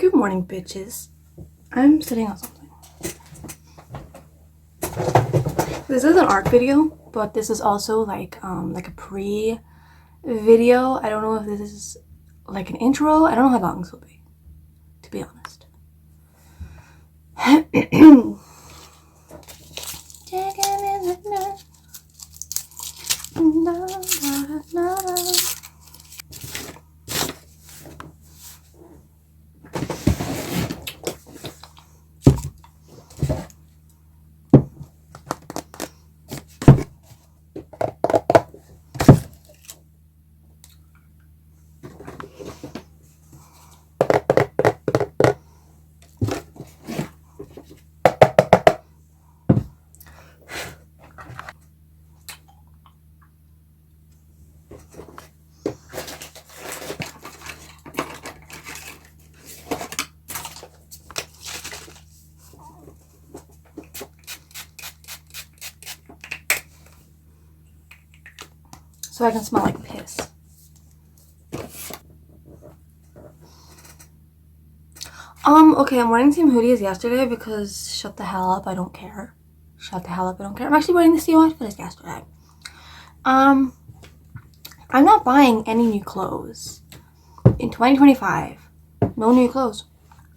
Good morning, bitches. I'm sitting on something. This is an art video, but this is also like a pre-video. I don't know if this is like an intro. I don't know how long this will be, to be honest. So I can smell like piss. Okay, I'm wearing the same hoodie as yesterday because shut the hell up, I don't care. Shut the hell up, I don't care. I'm actually wearing the same outfit as yesterday. I'm not buying any new clothes. In 2025, no new clothes.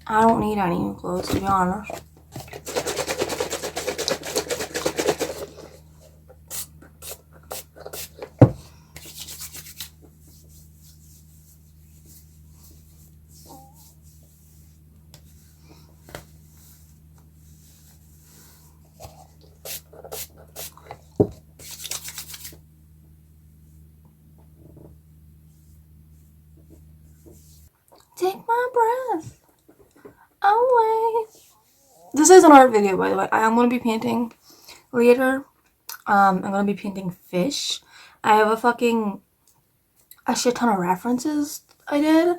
I don't need any new clothes, to be honest. Take my breath away. This is an art video, by the way. I'm going to be painting later. I'm going to be painting fish. I have a shit ton of references I did.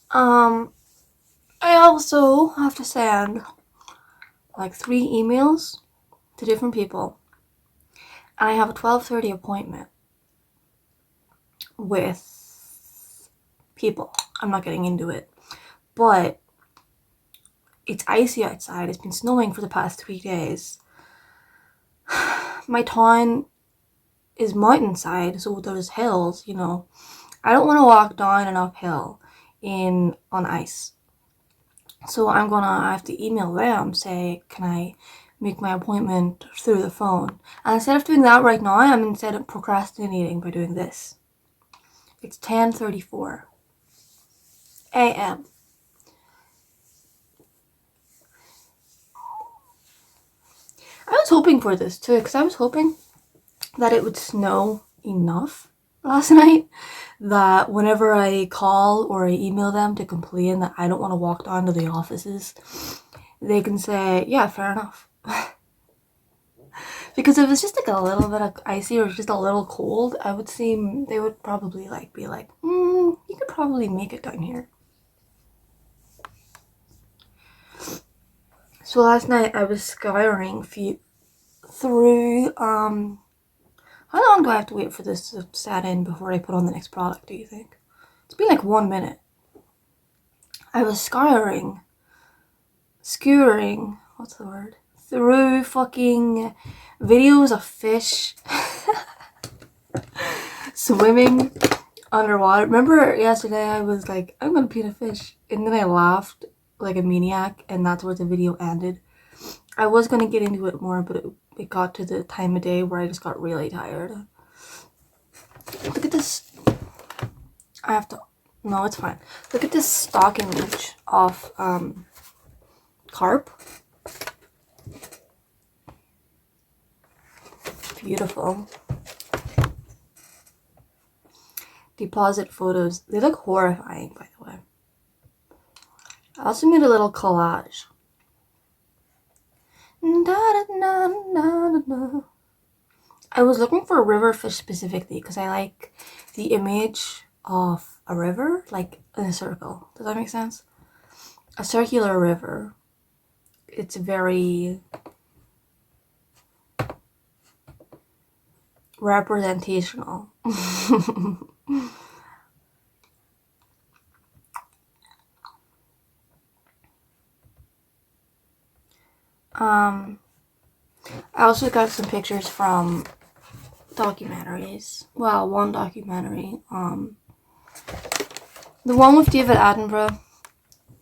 I also have to send like 3 emails to different people. And I have a 12:30 appointment with people. I'm not getting into it. But it's icy outside. It's been snowing for the past 3 days. My town is mountainside, so there's hills, you know. I don't want to walk down an uphill on ice. So I'm gonna have to email them, say, can I make my appointment through the phone? And instead of doing that right now, I'm instead of procrastinating by doing this. It's 10:34 a.m. I was hoping for this too, because I was hoping that it would snow enough last night that whenever I call or I email them to complain that I don't want to walk down to the offices, they can say, yeah, fair enough. Because if it was just like a little bit of icy or just a little cold, they would probably be like, you could probably make it down here. So last night I was scouring through, how long do I have to wait for this to set in before I put on the next product, do you think? It's been like 1 minute. I was skewering, what's the word? Through fucking videos of fish swimming underwater. Remember yesterday I was like, I'm gonna paint a fish. And then I laughed like a maniac and that's where the video ended. I was gonna get into it more, but it got to the time of day where I just got really tired. Look at this. No, it's fine. Look at this stock image of carp. Beautiful. Deposit photos. They look horrifying, by the way. I also made a little collage. I was looking for a river fish specifically because I like the image of a river, like in a circle. Does that make sense? A circular river. It's very representational. I also got some pictures from documentaries. Well, one documentary. The one with David Attenborough,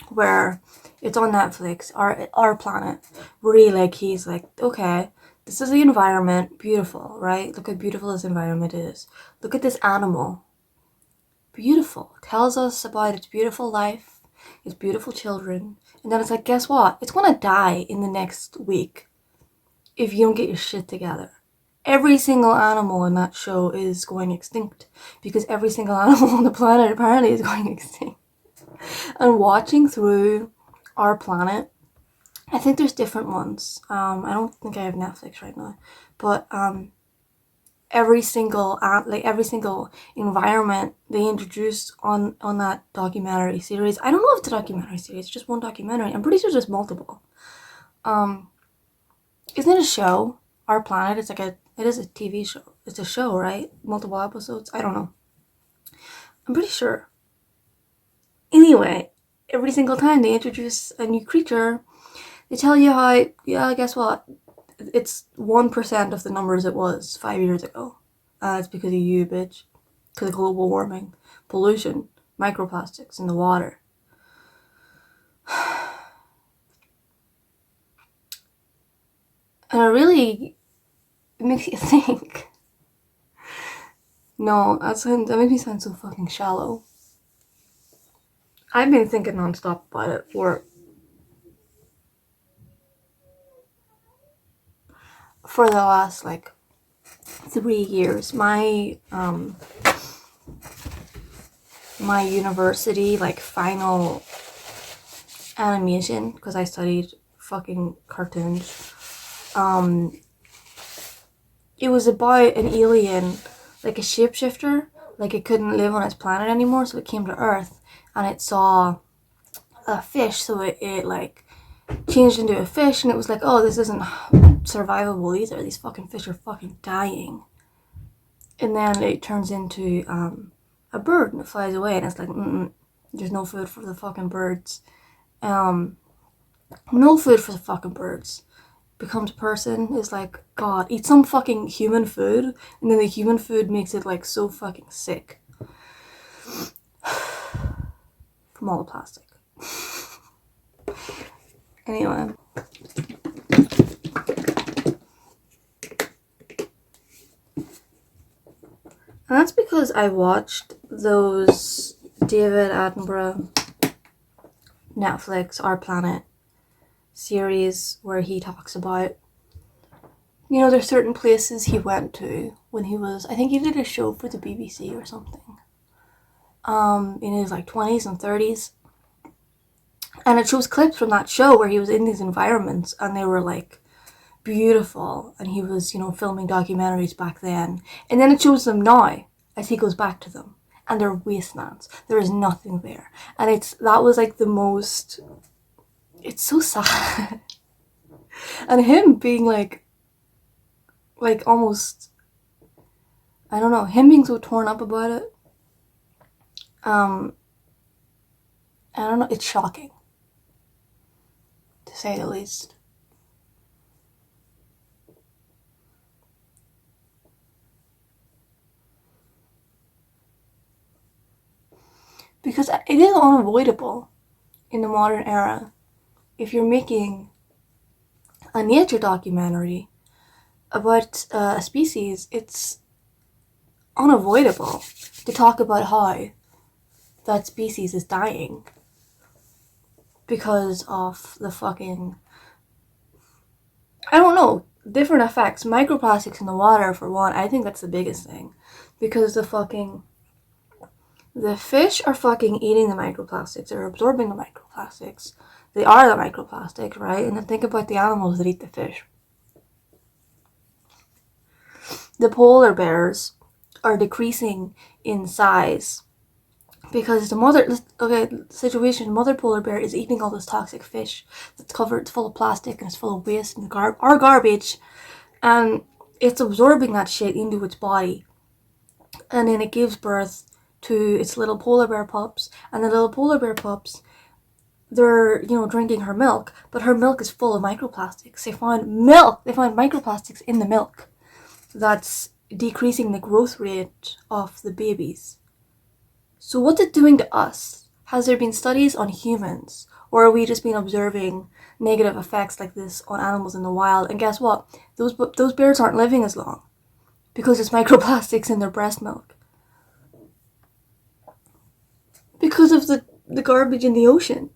where it's on Netflix. Our Planet. Where he's like, okay, this is the environment, beautiful, right? Look how beautiful this environment is. Look at this animal, beautiful. Tells us about its beautiful life, its beautiful children, and then it's like, guess what? It's gonna die in the next week if you don't get your shit together. Every single animal in that show is going extinct because every single animal on the planet apparently is going extinct. And watching through Our Planet, I think there's different ones. I don't think I have Netflix right now, but every single environment they introduced on that documentary series. I don't know if it's a documentary series, it's just one documentary. I'm pretty sure there's multiple. Isn't it a show? Our Planet. It is a TV show. It's a show, right? Multiple episodes. I don't know. I'm pretty sure. Anyway, every single time they introduce a new creature, they tell you how, yeah, guess what? It's 1% of the numbers it was 5 years ago. It's because of you, bitch. Because of global warming, pollution, microplastics in the water. And it makes you think. No, that makes me sound so fucking shallow. I've been thinking nonstop about it for the last 3 years. My university final animation, because I studied fucking cartoons. It was about an alien, like a shapeshifter, it couldn't live on its planet anymore, so it came to Earth and it saw a fish, so it changed into a fish, and it was like, oh, this isn't survivable either. These fucking fish are fucking dying. And then it turns into a bird and it flies away, and it's like, there's no food for the fucking birds. No food for the fucking birds. Becomes a person, is like, God, eat some fucking human food, and then the human food makes it so fucking sick. From all the plastic. Anyway. And that's because I watched those David Attenborough Netflix Our Planet series where he talks about, there's certain places he went to when he was, I think he did a show for the BBC or something, in his 20s and 30s. And it shows clips from that show where he was in these environments and they were beautiful, and he was, filming documentaries back then. And then it shows them now as he goes back to them, and they're wastelands. There is nothing there. And that was the most, it's so sad. And him being almost, I don't know, him being so torn up about it. I don't know, it's shocking, to say the least. Because it is unavoidable in the modern era. If you're making a nature documentary about a species, it's unavoidable to talk about how that species is dying because of the fucking, I don't know, different effects. Microplastics in the water, for one. I think that's the biggest thing, because the fish are fucking eating the microplastics. They're absorbing the microplastics. They are the microplastic, right? And then think about the animals that eat the fish. The polar bears are decreasing in size because the mother polar bear is eating all this toxic fish that's covered, it's full of plastic and it's full of waste and our garbage, and it's absorbing that shit into its body, and then it gives birth to its little polar bear pups, and the little polar bear pups they're, drinking her milk, but her milk is full of microplastics. They find microplastics in the milk that's decreasing the growth rate of the babies. So what's it doing to us? Has there been studies on humans? Or are we just been observing negative effects like this on animals in the wild? And guess what? Those bears aren't living as long because there's microplastics in their breast milk. Because of the garbage in the ocean.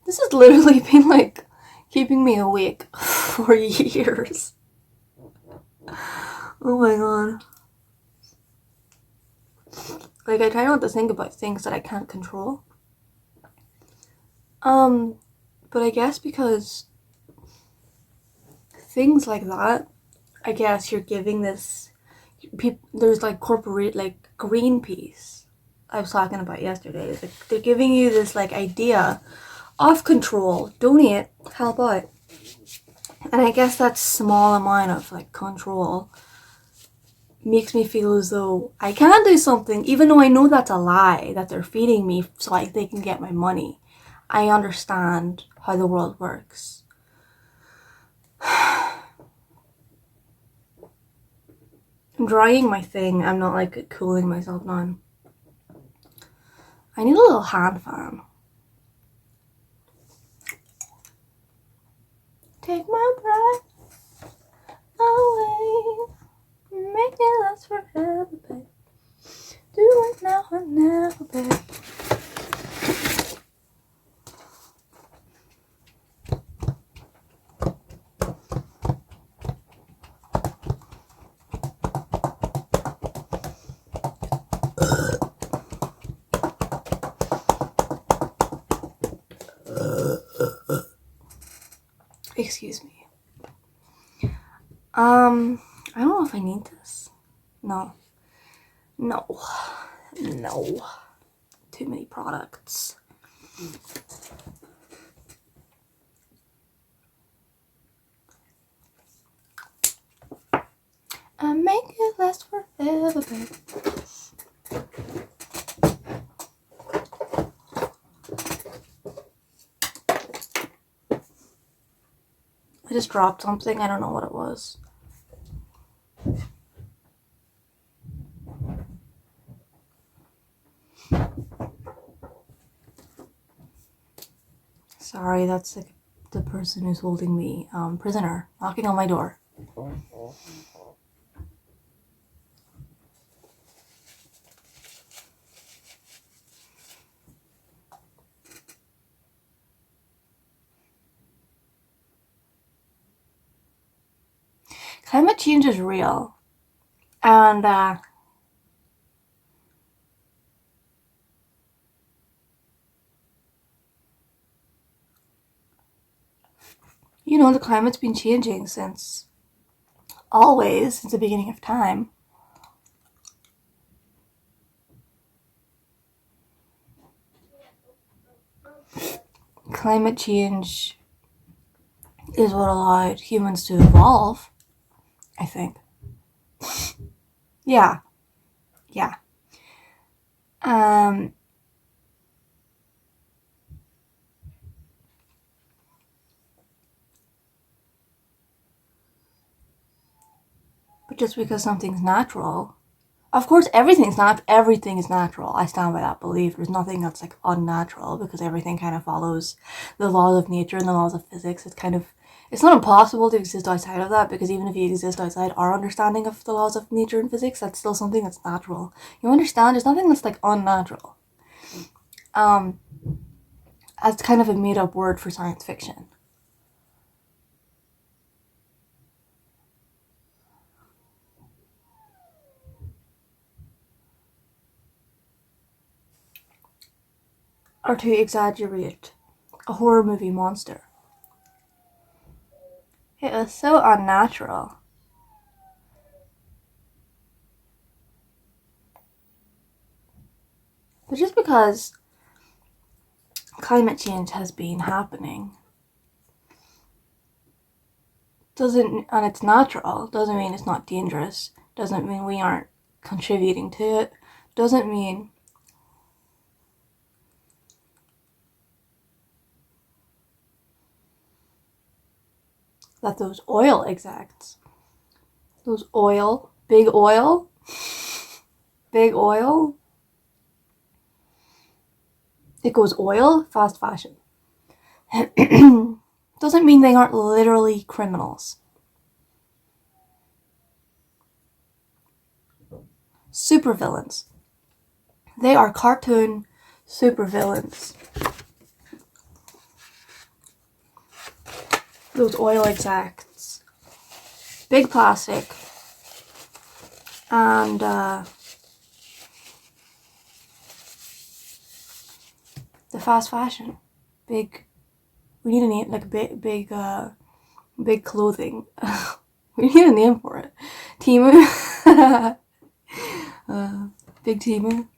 This has literally been like keeping me awake for years. Oh my god. Like, I try not to think about things that I can't control. But I guess because things like that, I guess you're giving this. There's like corporate, like Greenpeace, I was talking about yesterday. They're giving you this like idea of control. Donate, help out. And I guess that small amount of like control makes me feel as though I can do something, even though I know that's a lie, that they're feeding me so like they can get my money. I understand how the world works. I'm drying my thing. I'm not like cooling myself down. I need a little hand fan. Take my breath away. Make it last forever, babe. Do it now or never, babe. Excuse me. I don't know if I need this. No. Too many products. I make it last forever, babe. I just dropped something. I don't know what it was. Sorry, that's like the person who's holding me prisoner, knocking on my door. Climate change is real. And the climate's been changing since the beginning of time. Climate change is what allowed humans to evolve, I think. Yeah. But just because something's natural, of course, everything is natural. I stand by that belief. There's nothing that's like unnatural because everything kind of follows the laws of nature and the laws of physics. It's not impossible to exist outside of that, because even if you exist outside our understanding of the laws of nature and physics, that's still something that's natural. You understand? There's nothing that's like unnatural. As kind of a made up word for science fiction. Or to exaggerate a horror movie monster. It was so unnatural. But just because climate change has been happening and it's natural, doesn't mean it's not dangerous. Doesn't mean we aren't contributing to it. Doesn't mean that those oil execs, big oil, it goes oil, fast fashion. Doesn't mean they aren't literally criminals. Supervillains. They are cartoon supervillains. Those oil execs. Big plastic. And the fast fashion. We need a name, like big clothing. We need a name for it. Timu. Big Timu.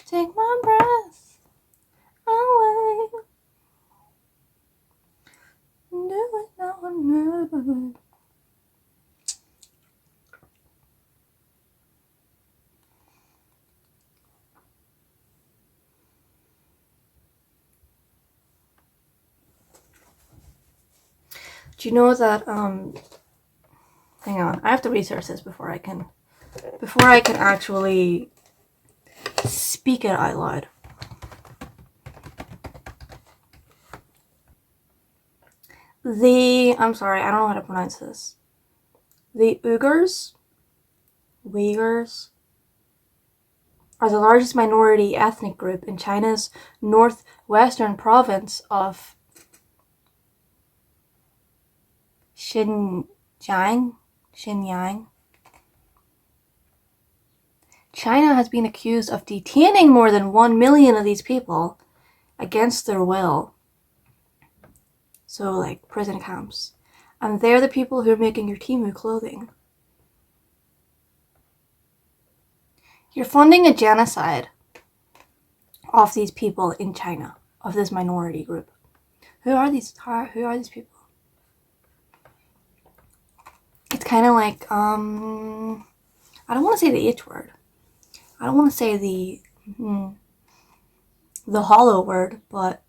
Take my breath away. Do it now or never. Do you know that hang on, I have to research this before I can actually speak it out loud. I'm sorry, I don't know how to pronounce this. The Uyghurs are the largest minority ethnic group in China's northwestern province of Xinjiang. China has been accused of detaining more than 1 million of these people against their will. So, like, prison camps. And they're the people who are making your Temu clothing. You're funding a genocide of these people in China, of this minority group. Who are these people? It's kind of like, I don't want to say the H word. I don't want to say the hollow word, but,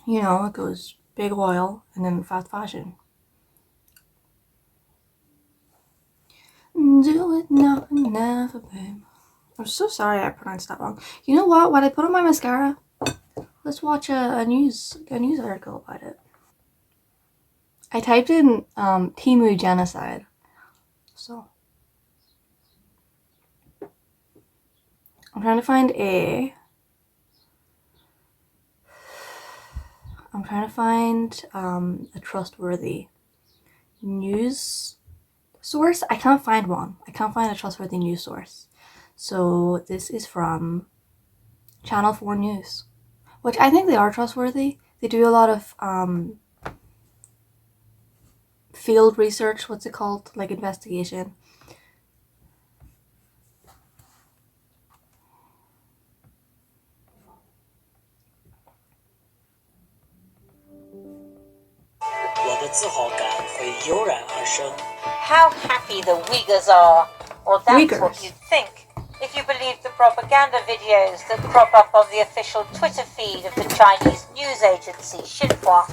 you know, it goes big oil and then fast fashion. Do it now or never, babe. I'm so sorry I pronounced that wrong. You know what? When I put on my mascara, let's watch a news article about it. I typed in Temu genocide. So I'm trying to find a trustworthy news source. I can't find one. I can't find a trustworthy news source. So this is from Channel 4 News, which I think they are trustworthy. They do a lot of field research, what's it called? Like investigation. How happy the Uyghurs are, or that's what you'd think if you believe the propaganda videos that crop up on the official Twitter feed of the Chinese news agency Xinhua.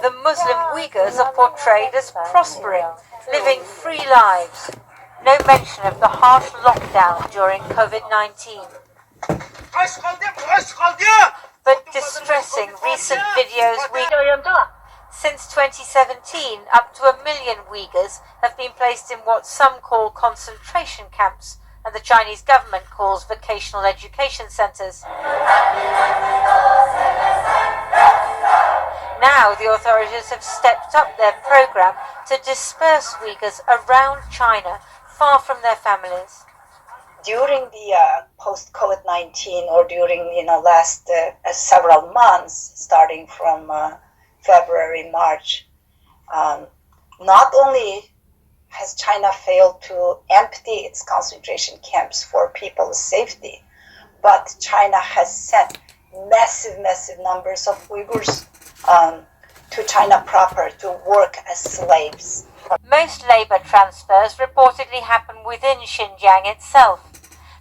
The Muslim Uyghurs are portrayed as prospering, living free lives. No mention of the harsh lockdown during COVID-19. But distressing recent videos since 2017, up to 1 million Uyghurs have been placed in what some call concentration camps and the Chinese government calls vocational education centers. Now the authorities have stepped up their program to disperse Uyghurs around China, far from their families. During the post-COVID-19, or during last several months, starting from February, March, Not only has China failed to empty its concentration camps for people's safety, but China has sent massive numbers of Uyghurs to China proper to work as slaves. Most labour transfers reportedly happen within Xinjiang itself,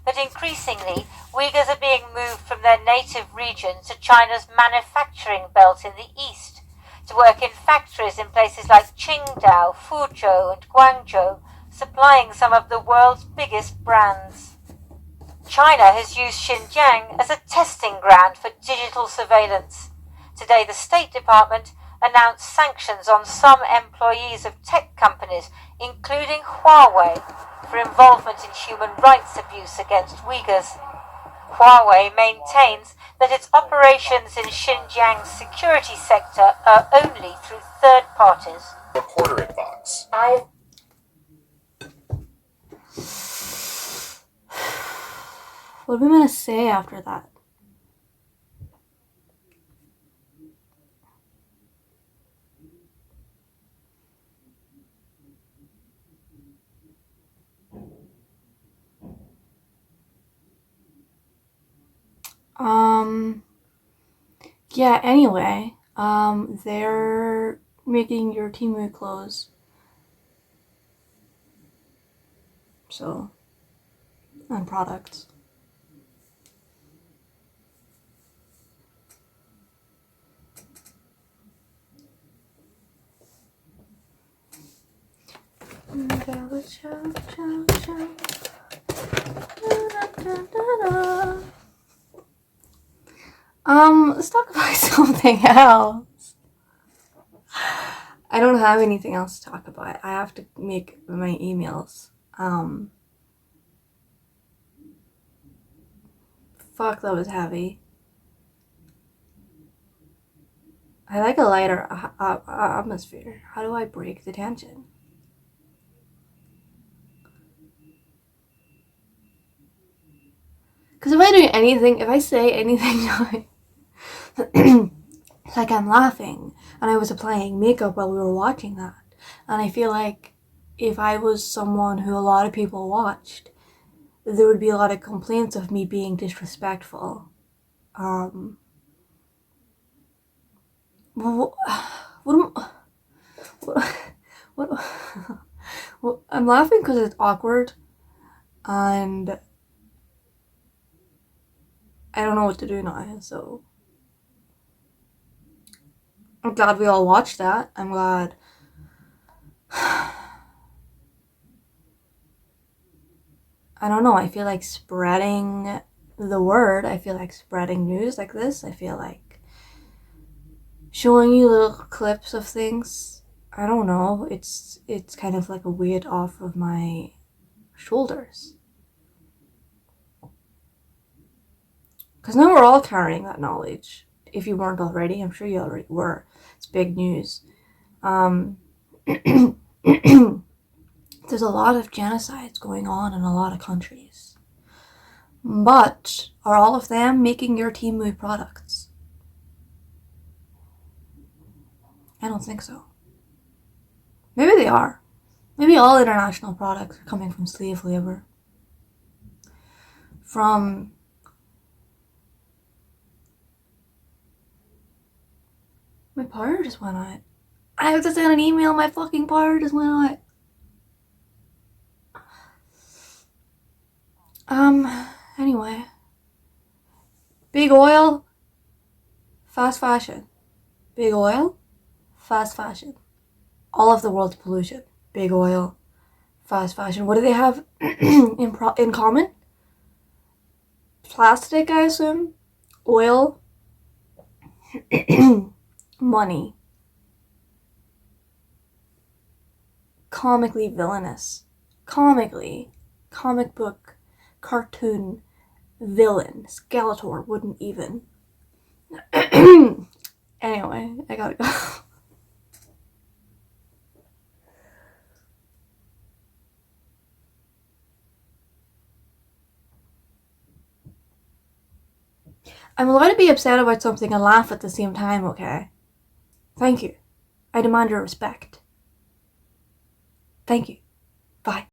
but increasingly Uyghurs are being moved from their native region to China's manufacturing belt in the east, to work in factories in places like Qingdao, Fuzhou and Guangzhou, supplying some of the world's biggest brands. China has used Xinjiang as a testing ground for digital surveillance. Today, the State Department announced sanctions on some employees of tech companies, including Huawei, for involvement in human rights abuse against Uyghurs. Huawei maintains that its operations in Xinjiang's security sector are only through third parties. Reporter advice. What am I gonna say after that? Yeah, anyway, they're making your Temu clothes. So, and products. Let's talk about something else. I don't have anything else to talk about. I have to make my emails. Fuck, that was heavy. I like a lighter atmosphere. How do I break the tension? Because if I do anything, if I say anything like I'm laughing and I was applying makeup while we were watching that, and I feel like if I was someone who a lot of people watched, there would be a lot of complaints of me being disrespectful. What I'm laughing because it's awkward and I don't know what to do now, so I'm glad we all watched that. I'm glad. I don't know, I feel like spreading the word. I feel like spreading news like this. I feel like showing you little clips of things. I don't know. It's kind of like a weight off of my shoulders. Because now we're all carrying that knowledge. If you weren't already, I'm sure you already were. It's big news. There's a lot of genocides going on in a lot of countries. But are all of them making your Temu products? I don't think so. Maybe they are. Maybe all international products are coming from slave labor. From my power just went out. I have to send an email, my fucking power just went out. Anyway. Big oil, fast fashion. Big oil, fast fashion. All of the world's pollution. Big oil, fast fashion. What do they have in common? Plastic, I assume. Oil. Money. Comically villainous. Comically. Comic book. Cartoon. Villain. Skeletor wouldn't even. Anyway, I gotta go. I'm allowed to be upset about something and laugh at the same time, okay? Thank you. I demand your respect. Thank you. Bye.